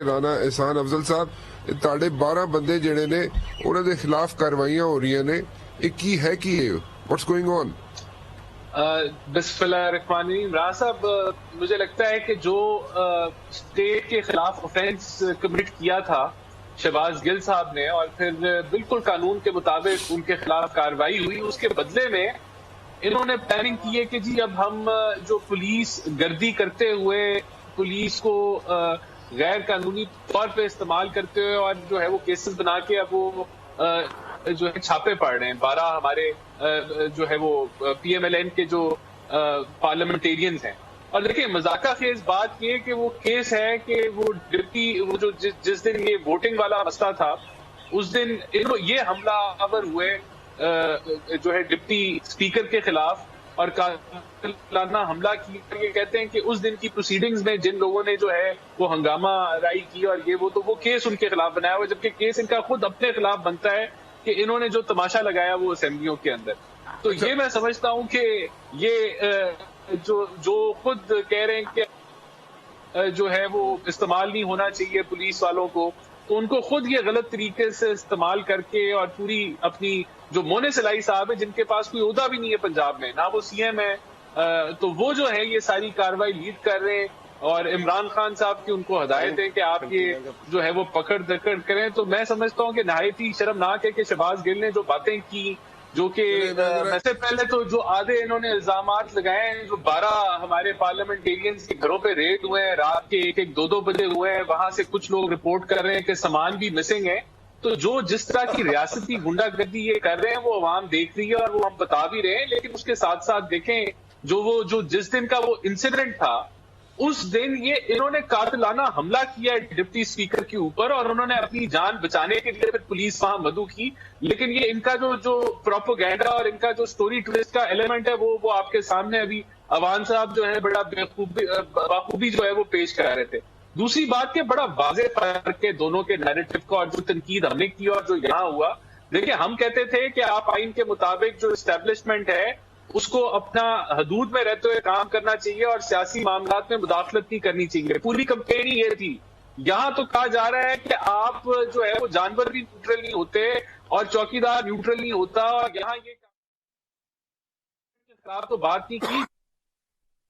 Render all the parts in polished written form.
राना एहसान अफजल साहब ਤੁਹਾਡੇ 12 ਬੰਦੇ ਜਿਹੜੇ ਨੇ ਉਹਨਾਂ ਦੇ ਖਿਲਾਫ ਕਾਰਵਾਈਆਂ ਹੋ ਰਹੀਆਂ ਨੇ ਇਹ ਕੀ ਹੈ ਕੀ ਹੈ व्हाट्स गोइंग ऑन बिस्मिल्लाहिर्रहमानिर्रहीम। राना साहब, मुझे लगता है कि जो स्टेट के खिलाफ ऑफेंस कमिट किया था शहबाज गिल साहब ने और फिर बिल्कुल कानून के मुताबिक उनके खिलाफ कार्रवाई हुई, उसके बदले में इन्होंने प्लानिंग की है कि जी अब हम जो पुलिस गर्दी करते हुए पुलिस को गैर कानूनी तौर पे इस्तेमाल करते हुए और जो है वो केसेस बना के अब वो जो है छापे पड़ रहे हैं। 12 हमारे जो है वो PMLN के जो पार्लियामेंटेरियंस हैं। और देखिए मजाका खेज बात ये कि वो केस है कि वो जो जिस दिन ये वोटिंग वाला मसला था उस दिन ये हमलावर हुए जो है डिप्टी स्पीकर के खिलाफ और कातिलाना हमला किया। ये कहते हैं कि उस दिन की प्रोसीडिंग्स में जिन लोगों ने जो है वो हंगामा राई की और ये वो, तो वो केस उनके खिलाफ बनाया हुआ, जबकि केस इनका खुद अपने खिलाफ बनता है कि इन्होंने जो तमाशा लगाया वो असेंबलियों के अंदर। तो ये मैं समझता हूं कि ये जो खुद कह रहे हैं कि जो है वो इस्तेमाल नहीं होना चाहिए पुलिस वालों को, तो उनको खुद ये गलत तरीके से इस्तेमाल करके और पूरी अपनी जो मोने सलाई साहब है जिनके पास कोई ओहदा भी नहीं है पंजाब में, ना वो CM है, तो वो जो है ये सारी कार्रवाई लीड कर रहे हैं और इमरान खान साहब की उनको हदायत है कि आप ये जो है वो पकड़ दकड़ करें। तो मैं समझता हूं कि नहायत ही शर्मनाक है कि शहबाज गिल ने जो बातें की, जो कि वैसे पहले तो जो आधे इन्होंने इल्जामात लगाए हैं, जो 12 हमारे पार्लियामेंटेरियंस के घरों पे रेड हुए हैं, रात के 1-1, 2-2 बजे हुए हैं, वहां से कुछ लोग रिपोर्ट कर रहे हैं कि सामान भी मिसिंग है। तो जो जिस तरह की रियासती गुंडागर्दी ये कर रहे हैं वो अवाम देख रही है और वो हम बता भी रहे हैं, लेकिन उसके साथ साथ देखें जो जिस दिन का वो इंसिडेंट था उस दिन ये इन्होंने कातिलाना हमला किया डिप्टी स्पीकर के ऊपर और उन्होंने अपनी जान बचाने के लिए फिर पुलिस वहां मदू की। लेकिन ये इनका जो प्रोपोगेंडा और इनका जो स्टोरी ट्विस्ट का एलिमेंट है वो आपके सामने अभी अवान साहब जो है बड़ा बाखूबी जो है वो पेश करा रहे थे। दूसरी बात के बड़ा वाज़ेह फर्क है दोनों के नैरेटिव का और जो तनकीद हमने की और जो यहाँ हुआ। देखिए हम कहते थे कि आप आइन के मुताबिक जो एस्टेब्लिशमेंट है उसको अपना हदूद में रहते हुए काम करना चाहिए और सियासी मामलात में मुदाखलत नहीं करनी चाहिए। पूरी कंपेन ही ये थी। यहाँ तो कहा जा रहा है कि आप जो है वो जानवर भी न्यूट्रल नहीं होते और चौकीदार न्यूट्रल नहीं होता, और यहाँ ये खिलाफ तो बात नहीं की,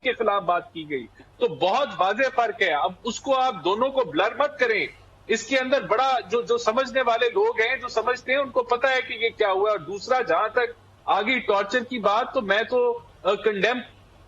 के खिलाफ बात की गई। तो बहुत वाज़ेह फर्क है। अब उसको आप दोनों को ब्लर मत करें। इसके अंदर बड़ा जो समझने वाले लोग हैं, जो समझते हैं, उनको पता है कि ये क्या हुआ। और दूसरा, जहां तक आगे टॉर्चर की बात, तो मैं तो कंडेम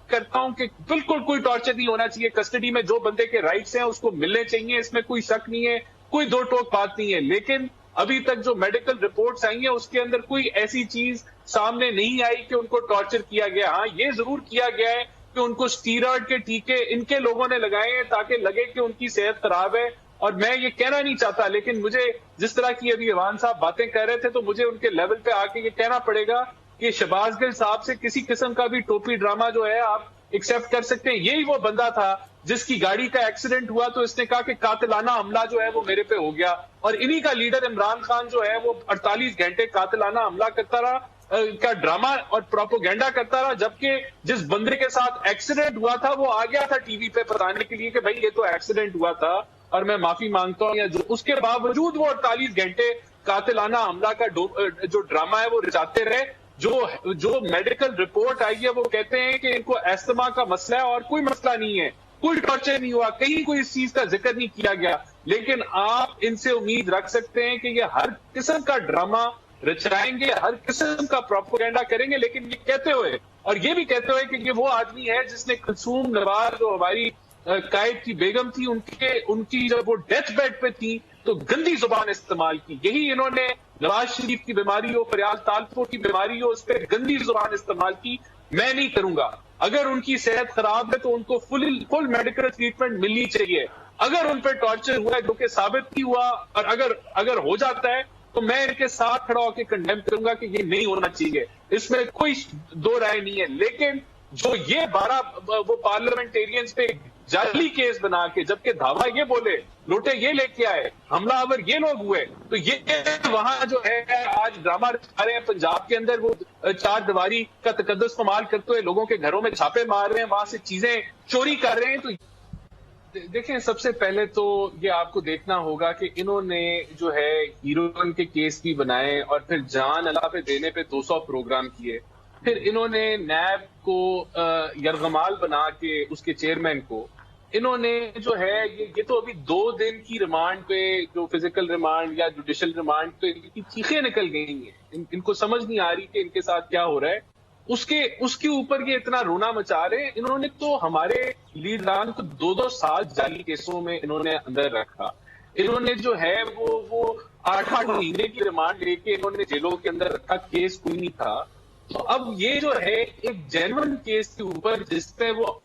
करता हूं कि बिल्कुल कोई टॉर्चर नहीं होना चाहिए। कस्टडी में जो बंदे के राइट्स हैं उसको मिलने चाहिए, इसमें कोई शक नहीं है, कोई दो टोक बात नहीं है। लेकिन अभी तक जो मेडिकल रिपोर्ट्स आई हैं उसके अंदर कोई ऐसी चीज सामने नहीं आई कि उनको टॉर्चर किया गया। हाँ, ये जरूर किया गया है कि उनको स्टीरॉयड के टीके इनके लोगों ने लगाए हैं ताकि लगे कि उनकी सेहत खराब है। और मैं ये कहना नहीं चाहता, लेकिन मुझे जिस तरह की अभी अवान साहब बातें कर रहे थे तो मुझे उनके लेवल पे आके ये कहना पड़ेगा कि शहबाज गिल साहब से किसी किस्म का भी टोपी ड्रामा जो है आप एक्सेप्ट कर सकते हैं। यही वो बंदा था जिसकी गाड़ी का एक्सीडेंट हुआ तो इसने कहा कि कातिलाना हमला जो है वो मेरे पे हो गया, और इन्हीं का लीडर इमरान खान जो है वो 48 घंटे कातिलाना हमला करता रहा, का ड्रामा और प्रोपोगेंडा करता रहा। जबकि जिस बंदे के साथ एक्सीडेंट हुआ था वो आ गया था टीवी पे बताने के लिए कि भाई ये तो एक्सीडेंट हुआ था और मैं माफी मांगता हूं, या जो उसके बावजूद वो 48 घंटे कातिलाना हमला का जो ड्रामा है वो रचाते रहे। जो मेडिकल रिपोर्ट आई है वो कहते हैं कि इनको एस्थमा का मसला है और कोई मसला नहीं है, कोई टॉर्चर नहीं हुआ, कहीं कोई इस चीज का जिक्र नहीं किया गया। लेकिन आप इनसे उम्मीद रख सकते हैं कि ये हर किस्म का ड्रामा रचाएंगे, हर किस्म का प्रोपोगेंडा करेंगे, लेकिन ये कहते हुए और ये भी कहते हुए कि ये वो आदमी है जिसने कुलसूम नवाज जो हमारी कायद की बेगम थी उनकी जब वो डेथ बेड पे थी तो गंदी जुबान इस्तेमाल की। यही इन्होंने नवाज शरीफ की बीमारी हो, फरियाद तालपुर की बीमारी हो, उस पर गंदी जुबान इस्तेमाल की। मैं नहीं करूंगा। अगर उनकी सेहत खराब है तो उनको फुल मेडिकल ट्रीटमेंट मिलनी चाहिए। अगर उन पर टॉर्चर हुआ है जो कि साबित नहीं हुआ, और अगर हो जाता है तो मैं इनके साथ खड़ा होकर कंडेम करूंगा कि ये नहीं होना चाहिए, इसमें कोई दो राय नहीं है। लेकिन जो ये 12 वो पार्लियामेंटेरियंस पे जाली केस बना के, जबकि धावा ये बोले, लोटे ये लेके आए, हमलावर ये लोग हुए, तो ये वहां जो है आज ड्रामा रचा रहे हैं पंजाब के अंदर। वो चार दीवारी का तकद्दुस इस्तेमाल करते हुए लोगों के घरों में छापे मार रहे हैं, वहां से चीजें चोरी कर रहे हैं। तो देखें, सबसे पहले तो ये आपको देखना होगा कि इन्होंने जो है हीरोइन के केस भी बनाए और फिर जान अल्लाह पे देने पे 200 प्रोग्राम किए। फिर इन्होंने नैब को यरगमाल बना के उसके चेयरमैन को इन्होंने जो है ये तो अभी 2 दिन की रिमांड पे, जो फिजिकल रिमांड या जुडिशियल रिमांड पे इनकी चीखें निकल गई हैं। इनको समझ नहीं आ रही कि इनके साथ क्या हो रहा है। उसके ऊपर ये इतना रोना मचा रहे हैं। इन्होंने तो हमारे लीडरान को 2-2 साल जाली केसों में इन्होंने अंदर रखा। इन्होंने जो है वो 8-8 महीने की रिमांड लेके इन्होंने जेलों के अंदर रखा, केस कोई नहीं था। तो अब ये जो है एक जेन्युइन केस के ऊपर जिसपे वो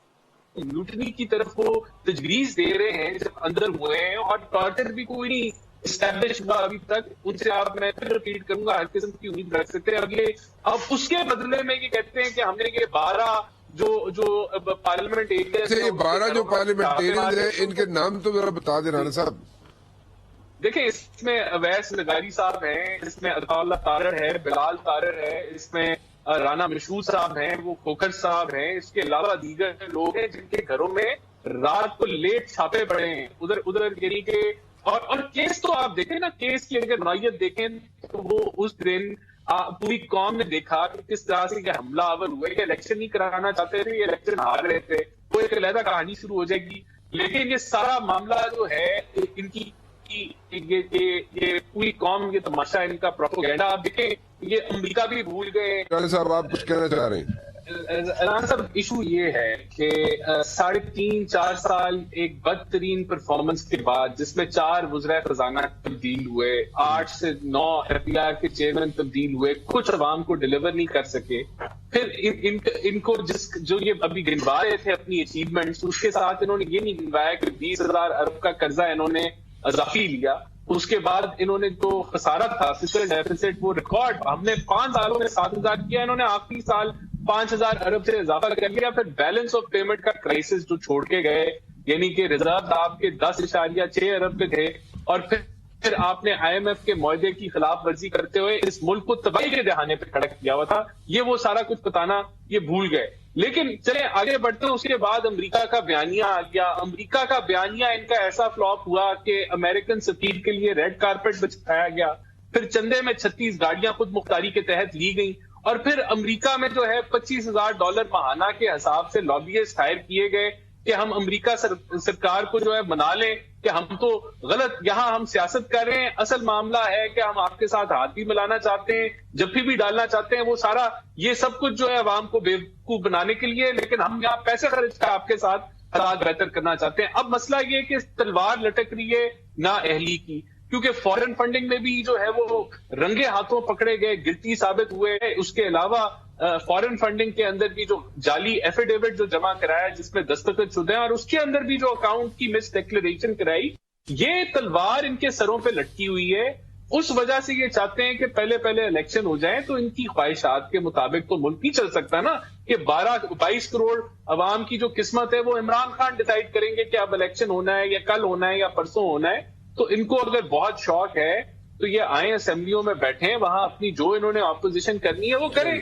म्यूटनी की तरफ वो तजवीज दे रहे हैं, जब अंदर हुए हैं, और टॉर्चर भी कोई नहीं इस्टेब्लिश हुआ अभी तक। उनसे आप, मैं फिर रिपीट करूंगा, हर किस्म की उम्मीद रख सकते हैं। अब उसके बदले में ये कहते हैं कि हमने ये 12 जो पार्लियामेंट एरिया, ये 12 जो पार्लियामेंटेरियंस हैं, इनके नाम तो जरा बता दे राणा साहब। देखिए, इसमें अवैस नगारी साहब हैं, इसमें अताउल्लाह तारड़ है, बिलाल तारड़ है, इसमें राना मशहूद साहब हैं, वो खोखर साहब हैं। इसके अलावा दीगर लोग हैं जिनके घरों में रात को लेट छापे पड़े हैं उधर यानी के। और केस तो आप देखें ना, केस की अगर नौयत देखें तो वो उस दिन पूरी कौम ने देखा कि किस तरह से हमला आवर हुए। ये इलेक्शन नहीं कराना चाहते थे, ये इलेक्शन हार रहे थे, वो एक अलग कहानी शुरू हो जाएगी। लेकिन ये सारा मामला जो है इनकी ये पूरी कौम, ये तमाशा इनका प्रोपेगेंडा। आप देखें, ये अमेरिका भी भूल गए। साहब, आप कुछ कहना चाह रहे हैं? राना साहब, इशू ये है कि 3.5-4 साल एक बदतरीन परफॉर्मेंस के बाद, जिसमें 4 वज़ीर खजाना तब्दील हुए, 8 से 9 FPR के चेयरमैन तब्दील हुए, कुछ अवाम को डिलीवर नहीं कर सके। फिर इनको जो ये अभी गिनवा रहे थे अपनी अचीवमेंट्स, उसके साथ इन्होंने ये नहीं गिनवाया कि 20,000 अरब का कर्जा इन्होंने अजाफी लिया। उसके बाद इन्होंने जो खसारा था, फिस्कल डेफिसिट, वो रिकॉर्ड हमने 5 सालों में 7,000 किया, इन्होंने आखिरी साल 5,000 अरब से इजाफा कर लिया। फिर बैलेंस ऑफ पेमेंट का क्राइसिस जो छोड़ के गए, यानी कि रिजर्व आपके 10.6 अरब पे थे, और फिर आपने IMF के मुआहदे की खिलाफ वर्जी करते हुए इस मुल्क को तबाही के दहाने पे खड़ा किया हुआ था। ये वो सारा कुछ बताना ये भूल गए। लेकिन चले आगे बढ़ते हैं। उसके बाद अमेरिका का बयानिया आ गया। अमेरिका का बयानिया इनका ऐसा फ्लॉप हुआ कि अमेरिकन सफीर के लिए रेड कारपेट बिछाया गया। फिर चंदे में 36 गाड़ियां खुद मुख्तारी के तहत ली गई, और फिर अमेरिका में जो है $25,000 माहाना के हिसाब से लॉबियस्ट हायर किए गए कि हम अमेरिका सरकार को जो है मना लें कि हम तो गलत, यहां हम सियासत कर रहे हैं, असल मामला है कि हम आपके साथ हाथ भी मिलाना चाहते हैं, जफ्फी भी डालना चाहते हैं। वो सारा ये सब कुछ जो है अवाम को बेवकूफ बनाने के लिए, लेकिन हम यहाँ पैसे खर्च कर आपके साथ हालात बेहतर करना चाहते हैं। अब मसला ये कि तलवार लटक रही है ना अहली की, क्योंकि फॉरेन फंडिंग में भी जो है वो रंगे हाथों पकड़े गए, गिल्टी साबित हुए। उसके अलावा फॉरेन फंडिंग के अंदर भी जो जाली एफिडेविट जो जमा कराया, जिसमें दस्तखत शुदा है, और उसके अंदर भी जो अकाउंट की मिस डिक्लेरेशन कराई, ये तलवार इनके सरों पे लटकी हुई है। उस वजह से ये चाहते हैं कि पहले इलेक्शन हो जाए तो इनकी ख्वाहिशात के मुताबिक तो मुल्क नहीं चल सकता ना, कि 22 करोड़ अवाम की जो किस्मत है वो इमरान खान डिसाइड करेंगे कि अब इलेक्शन होना है या कल होना है या परसों होना है। तो इनको अगर बहुत शौक है तो ये आए, असेंबलियों में बैठे, वहां अपनी जो इन्होंने ऑपोजिशन करनी है वो करें।